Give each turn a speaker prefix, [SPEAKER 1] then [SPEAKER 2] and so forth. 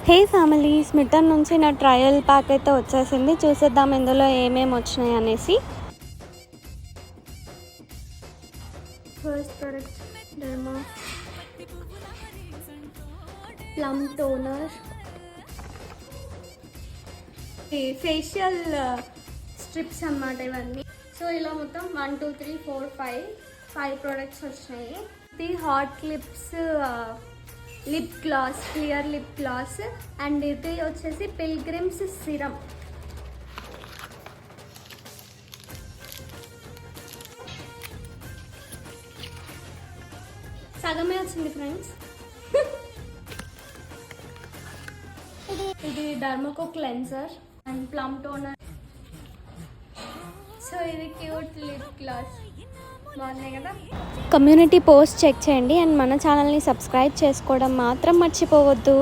[SPEAKER 1] హే family, smitten నుంచి నా trial pack అయితే వచ్చేసింది. చూసేద్దాం ఇందులో ఏమేమి వచ్చినాయి అనేసి. First product derma plum toner, facial strips అన్నమాట ఇవన్నీ. సో ఇలా మొత్తం 1 2 3 4 5 ప్రోడక్ట్స్ వచ్చినాయి. ఇది hot lips lip gloss, clear lip gloss. And ఇది వచ్చేసి పిల్గ్రిమ్స్ సిరమ్. సగమే వచ్చింది ఫ్రెండ్స్. ఇది Dermaco cleanser and Plum toner. So ఇది క్యూట్ లిప్ గ్లాస్, బాగున్నాయి కదా. కమ్యూనిటీ పోస్ట్ చెక్ చేయండి అండ్ మన ఛానల్ని సబ్స్క్రైబ్ చేసుకోవడం మాత్రం మర్చిపోవద్దు.